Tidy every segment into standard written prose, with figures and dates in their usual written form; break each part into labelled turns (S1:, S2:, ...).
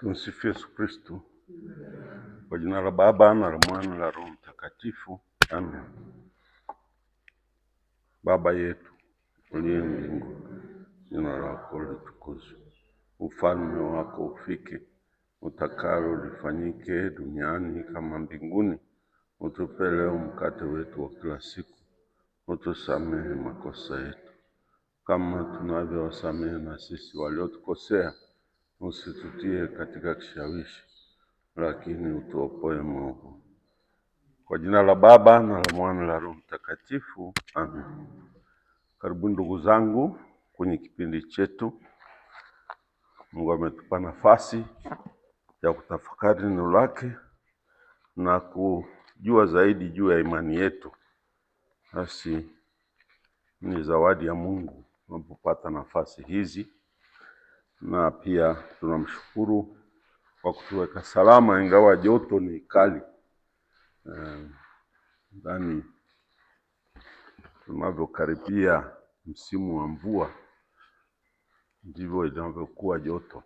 S1: Tumsifu Yesu Kristo. Kwa jina la Baba na la Mwana na la Roho Mtakatifu. Amen. Baba yetu uliye mbinguni, jina lako litukuzwe. Ufalme wako ufike. Utakalo lifanyike duniani kama mbinguni. Utupe leo mkate wetu wa kila siku. Utusamehe makosa yetu kama tunavyowasamehe na sisi waliotukosea. Usitutie katika kishawishi, lakini utuopoe maovu. Kwa jina la Baba na la Mwana na la Roho Mtakatifu. Amen. Karibu ndugu zangu kwenye kipindi chetu. Mungu ametupa nafasi ya kutafakari neno lake na kujua zaidi juu ya imani yetu. Basi ni zawadi ya Mungu tunapopata nafasi hizi, na pia tunamshukuru kwa kutuweka salama ingawa joto ni kali. Ndani tunavyokaribia msimu wa mvua ndivyo inavyokuwa joto.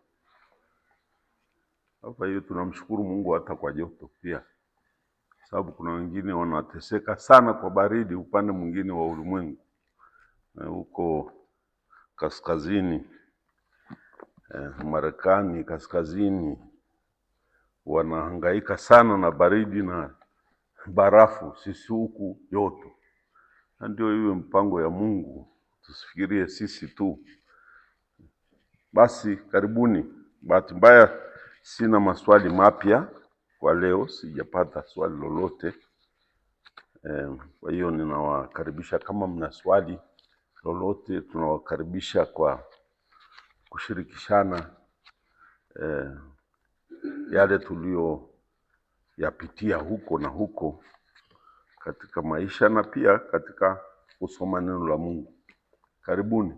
S1: Hapa hiyo tunamshukuru Mungu hata kwa joto pia, sababu kuna wengine wanateseka sana kwa baridi upande mwingine wa ulimwengu. Huko kaskazini, Marekani kaskazini, wanahangaika sana na baridi na barafu. Sisi huku joto. Na ndio hiyo mpango ya Mungu, tusifikirie sisi tu. Basi karibuni. Bahati mbaya sina maswali mapya kwa leo, sijapata swali lolote. Kwa hiyo ninawakaribisha, kama mna swali lolote tunawakaribisha kwa kushirikishana yale tulio yapitia huko na huko katika maisha na pia katika kusoma neno la Mungu. Karibuni.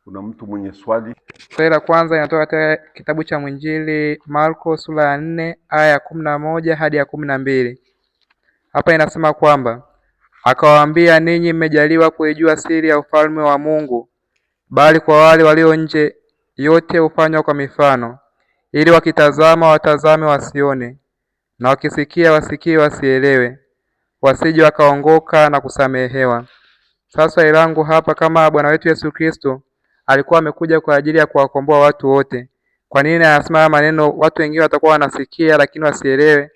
S1: Kuna mtu mwenye swali?
S2: Swali la kwanza inatoka katika kitabu cha Mwinjili Marko sura ya 4 aya ya 11 hadi ya 12. Hapa inasema kwamba akawaambia, ninyi mmejaliwa kuijua siri ya ufalme wa Mungu, bali kwa wale walio nje yote hufanywa kwa mifano, ili wakitazama watazame wasione, na wakisikia wasikie wasielewe, wasije wakaongoka na kusamehewa. Sasa swali langu hapa, kama Bwana wetu Yesu Kristo alikuwa amekuja kwa ajili ya kuwakomboa watu wote, kwa nini anasema maneno watu wengine watakuwa wanasikia lakini wasielewe,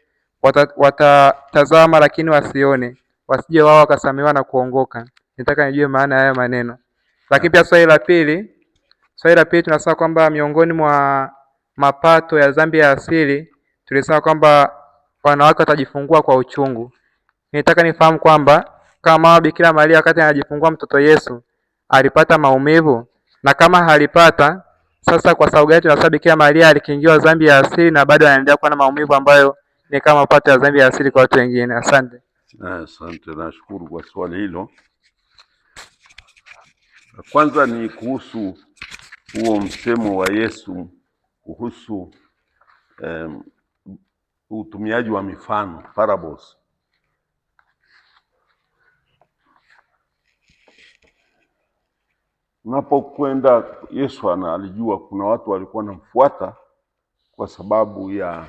S2: watatazama lakini wasione, wasije wao wakasamehewa na kuongoka? Nataka nijue maana ya hayo maneno. Lakini pia swali la pili tunasema kwamba miongoni mwa mapato ya dhambi ya asili tulisema kwamba wanawake watajifungua kwa uchungu. Nitaka nifahamu kwamba kama Bikira Maria wakati anajifungua mtoto Yesu alipata maumivu, na kama halipata, sasa kwa sababu gani tunasema Bikira Maria alikingiwa dhambi ya asili na bado anaendelea kuwa na maumivu ambayo ni kama mapato ya dhambi ya asili kwa watu wengine? Asante.
S1: Asante, nashukuru kwa swali hilo. Kwanza ni kuhusu huo msemo wa Yesu kuhusu utumiaji wa mifano, parables. Unapokwenda, Yesu alijua kuna watu walikuwa wanamfuata kwa sababu ya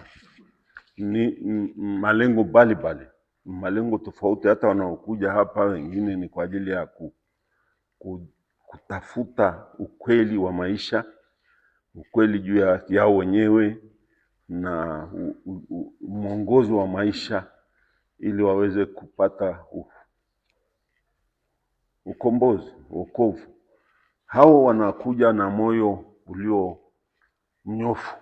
S1: malengo mbalimbali, malengo tofauti. Hata wanaokuja hapa wengine ni kwa ajili ya kutafuta ukweli wa maisha, ukweli juu yao wenyewe na mwongozo wa maisha, ili waweze kupata ukombozi, wokovu. Hao wanakuja na moyo ulio mnyofu,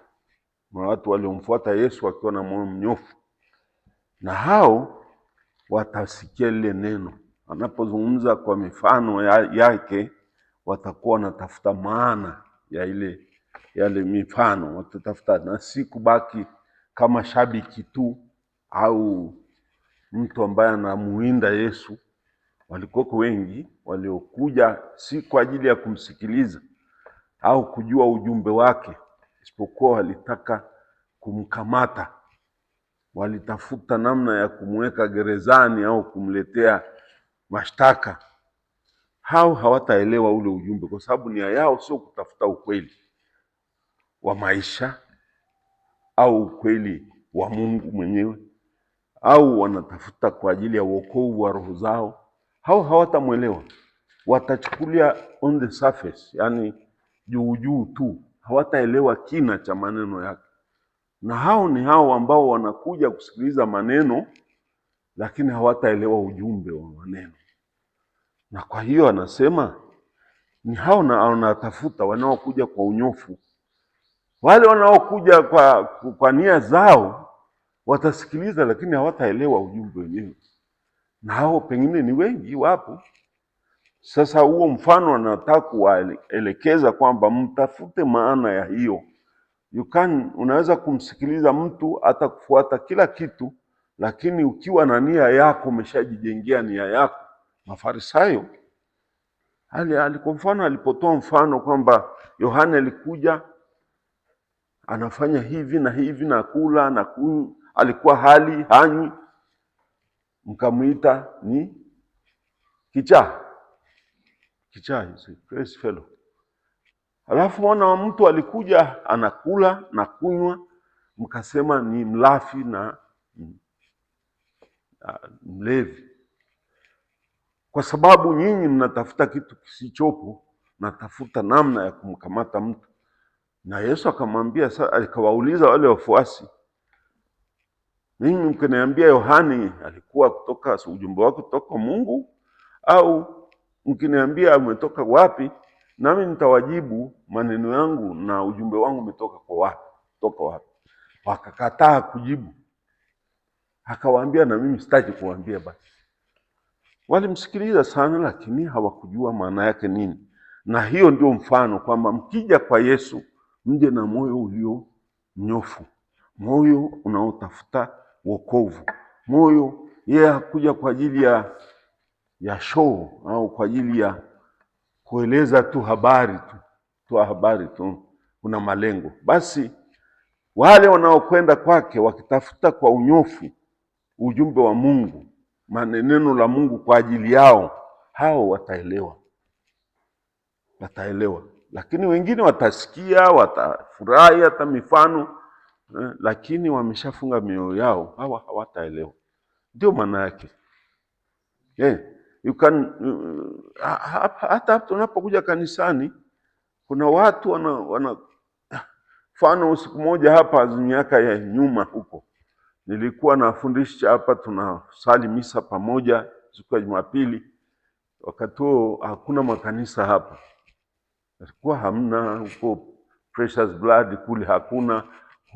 S1: na watu waliomfuata Yesu wakiwa na moyo mnyofu, na hao watasikia lile neno. Anapozungumza kwa mifano yake, watakuwa wanatafuta maana ya yale mifano, watatafuta, na si kubaki kama shabiki tu au mtu ambaye anamuinda Yesu. Walikuwa wengi waliokuja si kwa ajili ya kumsikiliza au kujua ujumbe wake, isipokuwa walitaka kumkamata. Walitafuta namna ya kumweka gerezani au kumletea mashtaka. Hao hawataelewa ule ujumbe, kwa sababu nia yao sio kutafuta ukweli wa maisha, au ukweli wa Mungu mwenyewe, au wanatafuta kwa ajili ya wokovu wa roho zao, hao hawatamwelewa. Watachukulia on the surface, yani juu tu, hawataelewa kina cha maneno yake. Na hao ni hao ambao wanakuja kusikiliza maneno lakini hawataelewa ujumbe wa maneno. Na kwa hiyo anasema ni hao na wanatafuta, wanaokuja kwa unyofu. Wale wanaokuja kwa nia zao watasikiliza, lakini hawataelewa ujumbe wenyewe, na hao pengine ni wengi, wapo. Sasa huo mfano anataka kuwaelekeza kwamba mtafute maana ya hiyo. Unaweza kumsikiliza mtu hata kufuata kila kitu, lakini ukiwa na nia yako, umeshajijengea nia yako. Mafarisayo kwa mfano, alipotoa mfano kwamba Yohane alikuja anafanya hivi na hivi na kula na kunywa, alikuwa hali hanywi, mkamuita ni kichaa, crazy fellow. Alafu mwana wa mtu alikuja anakula na kunywa, mkasema ni mlafi na mlevi. Kwa sababu nyinyi mnatafuta kitu kisichopo, natafuta namna ya kumkamata mtu. Na Yesu akamwambia, akawauliza wale wafuasi, mimi mkiniambia Yohani alikuwa kutoka ujumbe wake kutoka Mungu, au mkiniambia umetoka wapi? Nami nitawajibu maneno yangu na ujumbe wangu umetoka kwa wapi, kutoka wapi. Wakakataa kujibu. Akawaambia, na mimi sitaki kuambia basi. Walimsikiliza sana, lakini hawakujua maana yake nini. Na hiyo ndio mfano kwamba mkija kwa Yesu, mje na moyo ulio mnyofu, moyo unaotafuta wokovu, moyo yeye hakuja kwa ajili ya show au kwa ajili ya kueleza tu habari tu, kuna malengo. Basi wale wanaokwenda kwake wakitafuta kwa unyofu ujumbe wa Mungu, maneno la Mungu kwa ajili yao, hao wataelewa. Lakini wengine watasikia, watafurahi hata mifano, lakini wameshafunga mioyo yao, hawa hawataelewa. Ndio maana yake. Hata tunapokuja kanisani, kuna watu mfano. Siku moja hapa miaka ya nyuma huko, nilikuwa nafundisha hapa, tunasali misa pamoja siku ya Jumapili. Wakati huo hakuna makanisa hapa, ilikuwa hamna. Huko Precious Blood kule hakuna,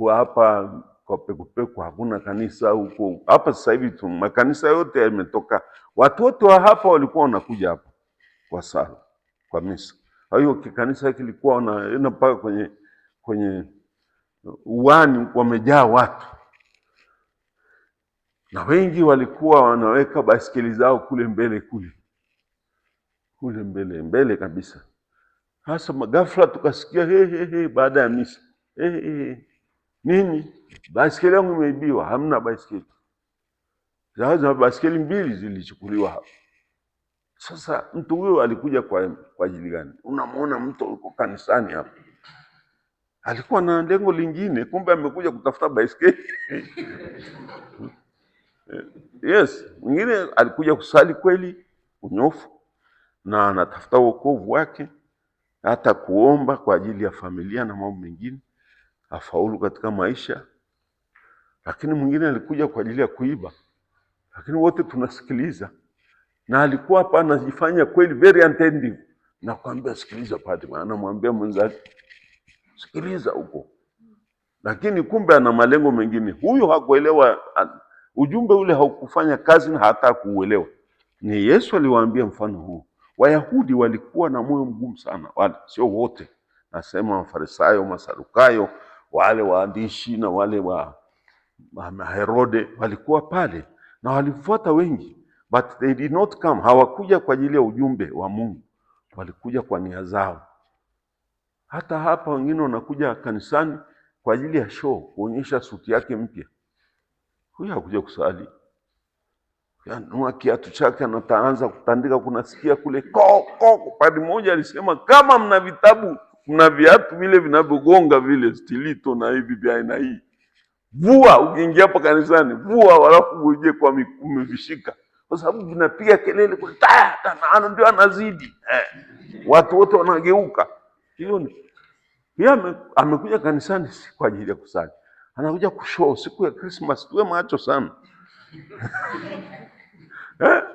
S1: hapa kwa Pekupeku hakuna kanisa huko. Hapa sasa hivi makanisa yote yametoka. Watu wote wa hapa walikuwa wanakuja hapa kwa sala, kwa misa. Kwa hiyo kikanisa kilikuwa wanaenda mpaka kwenye uwani, wamejaa watu. Na wengi walikuwa wanaweka baiskeli zao kule mbele, kule mbele kabisa. Hasa ghafla tukasikia he baada ya misa. Nini? Baiskeli yangu imeibiwa. Hamna baiskeli. Sasa baiskeli 2 zilichukuliwa hapa. Sasa mtu huyo alikuja kwa ajili gani? Unamwona mtu yuko kanisani hapa, alikuwa na lengo lingine, kumbe amekuja kutafuta baiskeli. Yes, mwingine alikuja kusali kweli, unyofu, na anatafuta wokovu wake, hata kuomba kwa ajili ya familia na mambo mengine, afaulu katika maisha. Lakini mwingine alikuja kwa ajili ya kuiba. Lakini wote tunasikiliza, na alikuwa hapa anajifanya kweli very attentive, na kwambia sikiliza padri, anamwambia mwenzake sikiliza huko, lakini kumbe ana malengo mengine. Huyo hakuelewa ujumbe ule, haukufanya kazi na hata kuuelewa. Ni Yesu aliwaambia mfano huu. Wayahudi walikuwa na moyo mgumu sana, wale sio wote, nasema Mafarisayo, Masadukayo, wale waandishi na wale wa Herode walikuwa pale na walifuata wengi, but they did not come. Hawakuja kwa ajili ya ujumbe wa Mungu, walikuja kwa nia zao. Hata hapa wengine wanakuja kanisani kwa ajili ya show, kuonyesha suti yake mpya. Huyu hakuja kusali. Yanua kiatu chake anataanza kutandika, kunasikia kule padri mmoja alisema, kama mna vitabu, mna viatu vile vinavyogonga vile stilito na hivi vya aina hii, Vua ukiingia hapa kanisani, vua halafu uje kwa umevishika, kwa sababu vinapiga kelele kwa na ndio anazidi watu wote wanageuka. Hiyo ni yeye amekuja kanisani si kwa ajili ya kusali, anakuja kushow. Siku ya Christmas tuwe macho sana.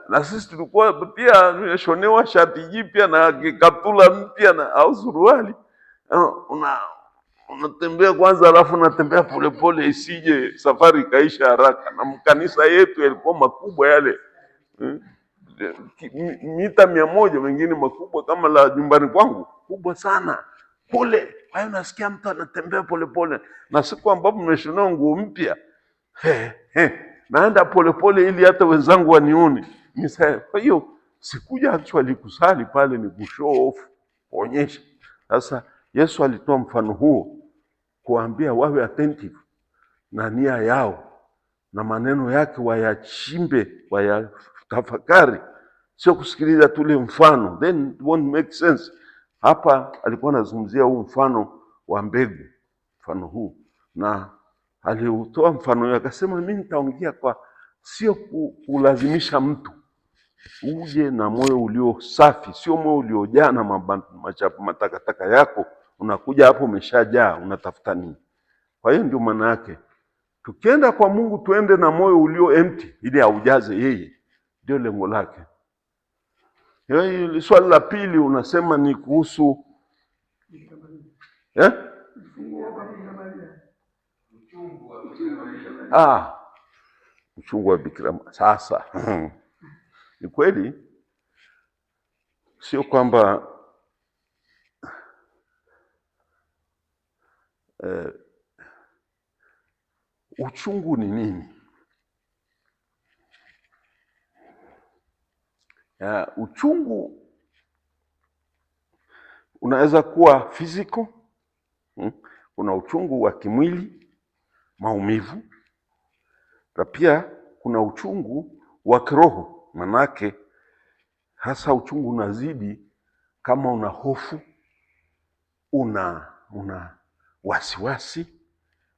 S1: Na sisi tulikuwa pia tumeshonewa shati jipya na kaptula mpya na au suruali. Unatembea kwanza, alafu unatembea polepole isije safari ikaisha haraka. Na mkanisa yetu yalikuwa makubwa yale, mita 100, mengine makubwa kama la nyumbani kwangu, kubwa sana pole. Kwa hiyo nasikia mtu anatembea polepole, na siku ambapo nimeshonewa nguo mpya naenda polepole ili hata wenzangu wanione. Kwa hiyo sikuja actually kusali pale, ni kushow off, kuonyesha. Sasa Yesu alitoa mfano huo kuambia wawe attentive na nia yao na maneno yake wayachimbe, wayatafakari, sio kusikiliza tule mfano, then it won't make sense. Hapa alikuwa anazungumzia huu mfano wa mbegu, mfano huu, na aliutoa mfano huo akasema, mimi nitaongea kwa sio kulazimisha mtu, uje na moyo ulio safi, sio moyo uliojaa na matakataka yako. Unakuja hapo umeshajaa, unatafuta nini? Kwa hiyo ndio maana yake tukienda kwa Mungu tuende na moyo ulio empty ili aujaze yeye, ndio lengo lake. Swali la pili unasema ni kuhusu uchungu wa Bikira Maria. Sasa ni kweli, sio kwamba uchungu ni nini? Uchungu unaweza kuwa physical, kuna uchungu wa kimwili, maumivu, na pia kuna uchungu wa kiroho. Manake hasa uchungu unazidi kama una hofu, una wasiwasi,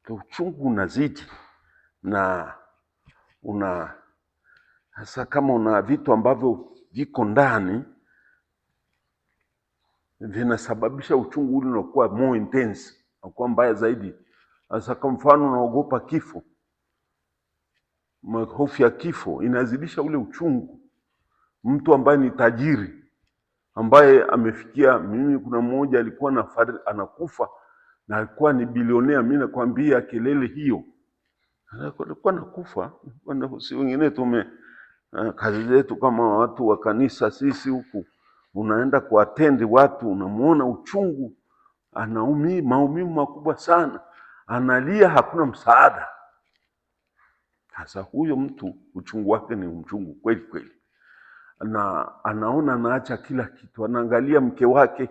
S1: uchungu unazidi, na hasa kama una vitu ambavyo viko ndani vinasababisha uchungu ule unakuwa more intense, unakuwa mbaya zaidi. Hasa kwa mfano unaogopa kifo, hofu ya kifo inazidisha ule uchungu. Mtu ambaye ni tajiri, ambaye amefikia, mimi kuna mmoja alikuwa anakufa na alikuwa ni bilionea, mimi nakwambia kelele hiyo, alikuwa nakufa. Si wengine kazi zetu kama watu wa kanisa, sisi huku unaenda kuattend watu, unamuona uchungu, maumivu makubwa sana, analia, hakuna msaada. Sasa huyo mtu uchungu wake ni uchungu kweli kweli, na anaona anaacha kila kitu, anaangalia mke wake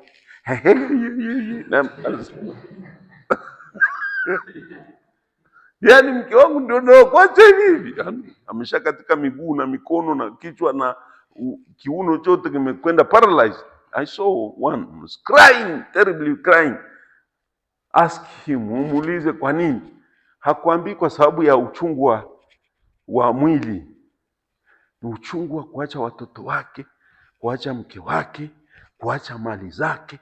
S1: yaani mke wangu ndio kwacha hivi, amesha katika miguu na mikono na kichwa na kiuno chote kimekwenda paralyzed. I saw one was crying, terribly crying. Ask him, umuulize kwa nini. Hakuambii kwa sababu ya uchungu wa mwili, ni uchungu wa kuacha watoto wake, kuacha mke wake, kuacha mali zake,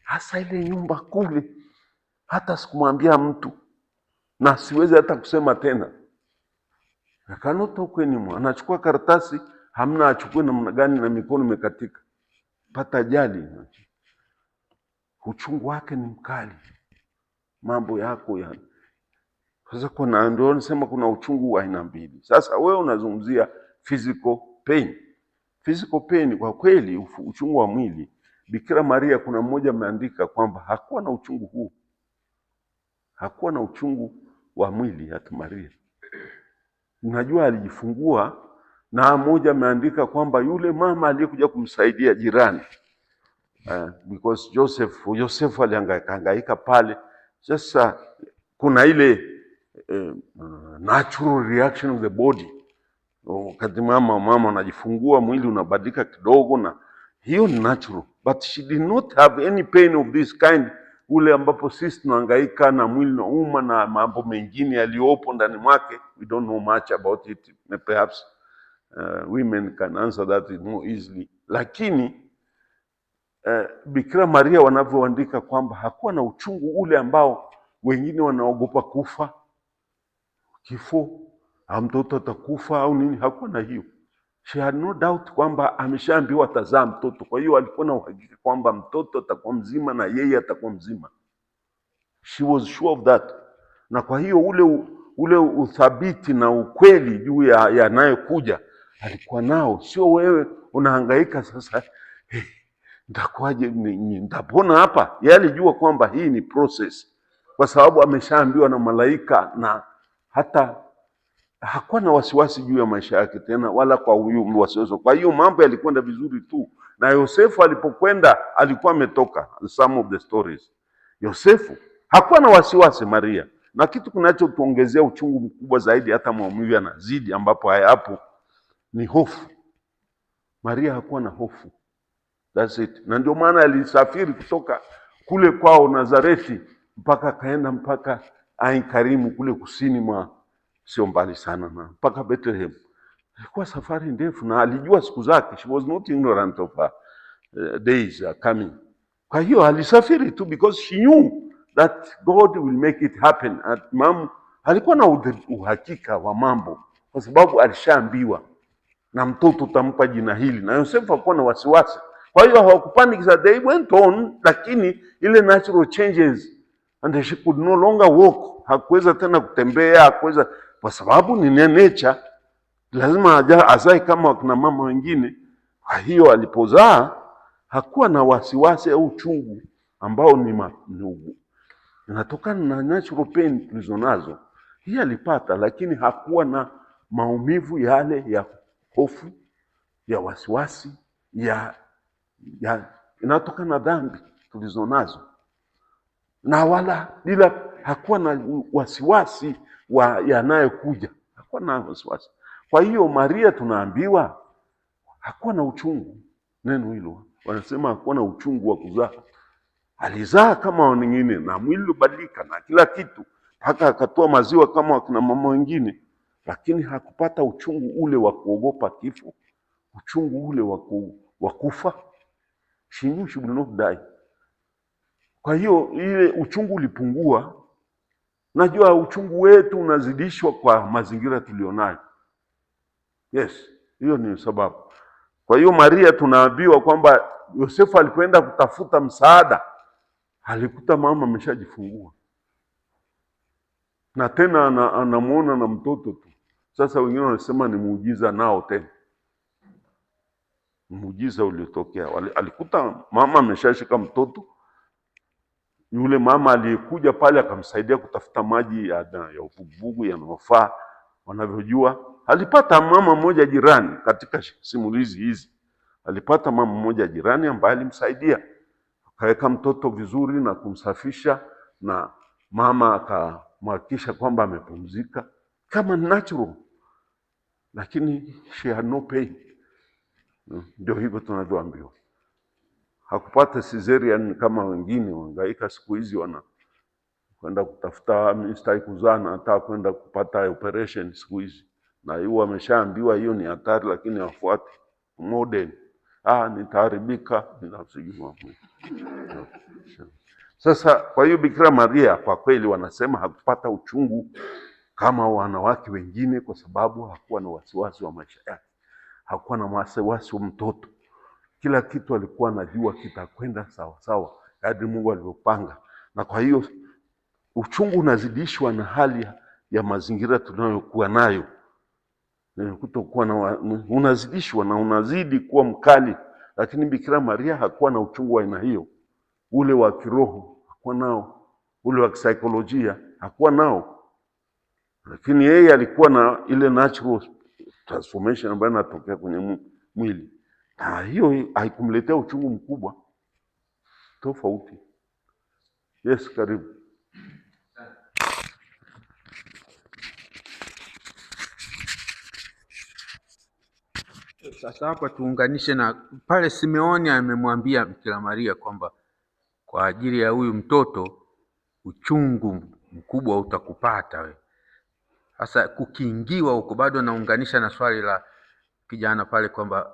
S1: hasa ile nyumba kule. Hata sikumwambia mtu na siwezi hata kusema tena. Akanota ukweni, anachukua karatasi, hamna achukue namna gani, na mikono imekatika, pata ajali. Uchungu wake ni mkali, mambo yako ya sasa. Ndio nasema kuna uchungu wa aina mbili. Sasa wewe unazungumzia physical pain. Physical pain kwa kweli, uchungu wa mwili. Bikira Maria, kuna mmoja ameandika kwamba hakuwa na uchungu huu, hakuwa na uchungu wa mwili hata Maria. Unajua alijifungua, na mmoja ameandika kwamba yule mama aliyekuja kumsaidia jirani, because Joseph alihangaika pale. Sasa kuna ile natural reaction of the body. Wakati mama anajifungua, mwili unabadilika kidogo, na hiyo ni natural, but she did not have any pain of this kind ule ambapo sisi tunahangaika na mwili unauma na mambo mengine yaliyopo ndani mwake. We don't know much about it. Perhaps women can answer that more easily. Lakini Bikira Maria wanavyoandika kwamba hakuwa na uchungu ule ambao wengine wanaogopa kufa, kifo, mtoto atakufa au nini. Hakuwa na hiyo. She had no doubt kwamba ameshaambiwa atazaa mtoto. Kwa hiyo alikuwa na uhakika kwamba mtoto atakuwa mzima na yeye atakuwa mzima. She was sure of that. Na kwa hiyo ule uthabiti na ukweli juu ya yanayokuja alikuwa nao. Sio wewe unahangaika sasa, nitakuwaje, nitapona hapa. Yeye alijua kwamba hii ni process, kwa sababu ameshaambiwa na malaika, na hata hakuwa na wasiwasi juu ya maisha yake tena, wala kwa huyu wasiwasi. Kwa hiyo mambo yalikwenda vizuri tu, na Yosefu alipokwenda alikuwa ametoka. Some of the stories, Yosefu hakuwa na wasiwasi Maria, na kitu kinachotuongezea uchungu mkubwa zaidi, hata maumivu yanazidi, ambapo hayapo, ni hofu. Maria hakuwa na hofu. That's it. Na ndio maana alisafiri kutoka kule kwao Nazareti mpaka akaenda mpaka Ain Karimu kule kusini mwa, sio mbali sana, na mpaka Bethlehem. Ilikuwa safari ndefu na alijua siku zake. She was not ignorant of her days coming. Kwa hiyo alisafiri tu because she knew that God will make it happen. Alikuwa na uhakika wa mambo kwa sababu alishaambiwa na mtoto utampa jina hili, na Yosefu hakuwa na wasiwasi. Kwa hiyo hawakupanic, they went on, lakini ile natural changes, and she could no longer walk. Hakuweza tena kutembea, hakuweza, kwa sababu ni nature, lazima azae kama wakina mama wengine. Kwa hiyo alipozaa hakuwa na wasiwasi au uchungu ambao ni inatokana na natural pain tulizonazo. Hii alipata, lakini hakuwa na maumivu yale ya hofu, ya wasiwasi, ya inatokana na dhambi tulizonazo, na wala bila hakuwa na wasiwasi wa yanayokuja. Hakuwa na wasiwasi. Kwa hiyo Maria tunaambiwa hakuwa na uchungu. Neno hilo wanasema hakuwa na uchungu wa kuzaa. Alizaa kama wengine, na mwili ubadilika na kila kitu, mpaka akatoa maziwa kama wakina mama wengine, lakini hakupata uchungu ule wa kuogopa kifo, uchungu ule wa kufa. She knew she will not die. Kwa hiyo ile uchungu ulipungua. Najua uchungu wetu unazidishwa kwa mazingira tulionayo. Yes, hiyo ni sababu. Kwa hiyo Maria tunaambiwa kwamba Yosefu alipoenda kutafuta msaada, alikuta mama ameshajifungua, na tena anamuona na mtoto tu. Sasa wengine wanasema ni muujiza nao tena. Muujiza uliotokea, alikuta mama ameshashika mtoto. Yule mama aliyekuja pale akamsaidia kutafuta maji ya uvuguvugu yanayofaa wanavyojua. Alipata mama mmoja jirani, katika simulizi hizi alipata mama mmoja jirani ambaye alimsaidia, akaweka mtoto vizuri na kumsafisha, na mama akamhakikisha kwamba amepumzika kama natural, lakini she had no pain. Ndio hivyo tunavyoambiwa. Hakupata cesarean kama wengine wangaika siku hizi kwenda kutafuta mistari kuzaa na hata kwenda kupata operation siku hizi. Na hiyo ameshaambiwa hiyo ni hatari, lakini hafuati modern. Nitaharibika, ninasijua. Sasa kwa hiyo Bikira Maria kwa kweli wanasema hakupata uchungu kama wanawake wengine, kwa sababu hakuwa na wasiwasi wa maisha yake. Hakuwa na wasiwasi wa mtoto. Kila kitu alikuwa anajua kitakwenda sawa sawa kadri Mungu alivyopanga. Na kwa hiyo uchungu unazidishwa na hali ya mazingira tunayokuwa nayo. Kutokuwa na unazidishwa na unazidi kuwa mkali, lakini Bikira Maria hakuwa na uchungu wa aina hiyo. Ule wa kiroho hakuwa nao, ule wa kisaikolojia hakuwa nao, lakini yeye alikuwa na ile natural transformation ambayo inatokea kwenye mwili. Na hiyo haikumletea uchungu mkubwa tofauti. Yes, karibu.
S3: Sasa hapa tuunganishe na pale Simeoni amemwambia Bikira Maria kwamba kwa ajili ya huyu mtoto, uchungu mkubwa utakupata we. Sasa kukiingiwa huko, bado naunganisha na swali la kijana pale kwamba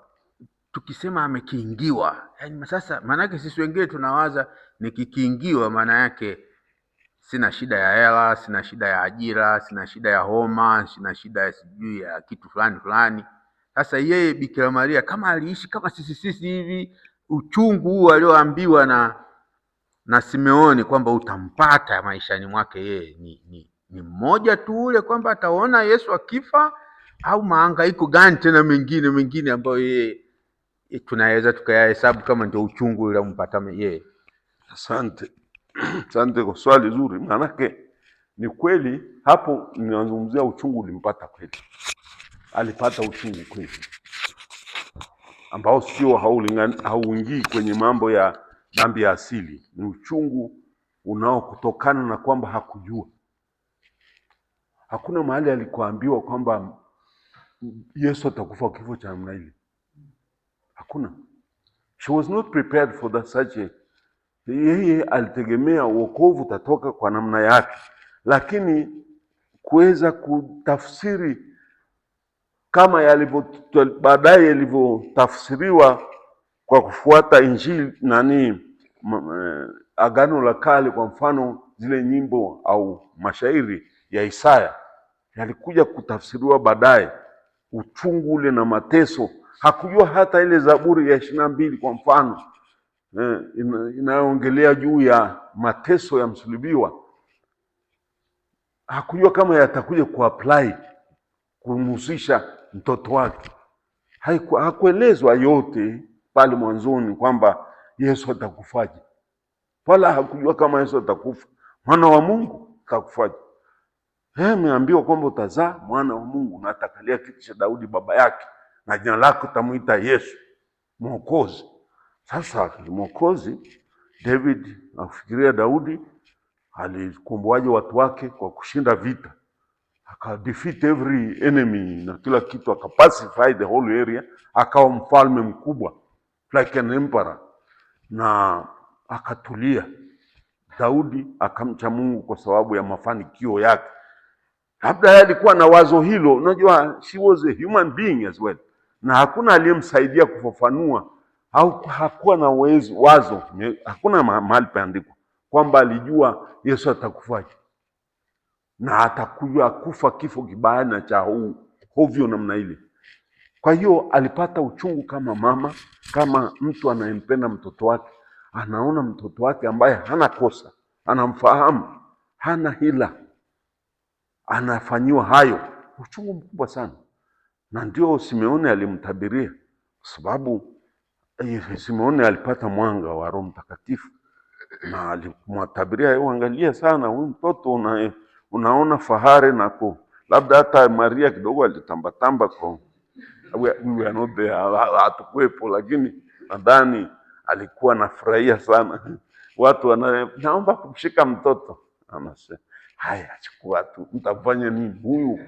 S3: tukisema amekiingiwa, yani sasa maanake sisi wengine tunawaza nikikiingiwa maana yake sina shida ya hela, sina shida ya ajira, sina shida ya homa, sina shida ya sijui ya kitu fulani fulani. Sasa yeye Bikira Maria kama aliishi kama sisi hivi, uchungu huu alioambiwa na Simeoni kwamba utampata maishani mwake yeye ni mmoja tu ule, kwamba ataona Yesu akifa, au mahangaiko gani tena mengine ambayo yeye tunaweza tukayahesabu kama ndio uchungu ule umpata yeye?
S1: Asante. Asante kwa swali zuri. Maanake ni kweli hapo ninazungumzia uchungu ulimpata kweli. Alipata uchungu kweli, ambao sio hauingii kwenye mambo ya dhambi ya asili. Ni uchungu unaokutokana na kwamba hakujua. Hakuna mahali alikuambiwa kwamba Yesu atakufa kifo cha namna ile. Hakuna. She was not prepared for that such a. Yeye alitegemea wokovu utatoka kwa namna yake, lakini kuweza kutafsiri kama baadaye yalivyotafsiriwa kwa kufuata Injili Agano la Kale, kwa mfano zile nyimbo au mashairi ya Isaya yalikuja kutafsiriwa baadaye, uchungu ule na mateso. Hakujua hata ile Zaburi ya 22 kwa mfano inayoongelea juu ya mateso ya msulubiwa, hakujua kama yatakuja kuapply kumhusisha mtoto wake. Hakuelezwa yote pale mwanzoni kwamba Yesu atakufaje, wala hakujua kama Yesu atakufa, mwana wa Mungu atakufaje. Ameambiwa kwamba utazaa mwana wa Mungu na atakalia kiti cha Daudi baba yake, na jina lake utamuita Yesu, Mwokozi. Sasa Mwokozi, David afikiria Daudi alikomboaje watu wake kwa kushinda vita, akadefeat every enemy na kila kitu, akapacify the whole area, akawa mfalme mkubwa like an emperor, na akatulia. Daudi akamcha Mungu kwa sababu ya mafanikio yake. Labda alikuwa na wazo hilo, unajua she was a human being as well, na hakuna aliyemsaidia kufafanua, au hakuwa na wazo, hakuna mahali paandikwa kwamba alijua Yesu atakufaje na atakuja kufa kifo kibaya na cha hovyo namna ile. Kwa hiyo alipata uchungu kama mama, kama mtu anayempenda mtoto wake, anaona mtoto wake ambaye hana kosa, anamfahamu, hana hila, anafanyiwa hayo. Uchungu mkubwa sana. Na ndio Simeoni alimtabiria, kwa sababu Simeoni alipata mwanga wa Roho Mtakatifu, na alimtabiria, uangalia sana huyu mtoto, unaona fahari nako. Labda hata Maria kidogo alitambatamba kwa we are not there, hatukuwepo, lakini nadhani alikuwa anafurahia sana. Watu naomba kumshika mtoto, anasema haya, chukua tu, mtafanya nini? Huyu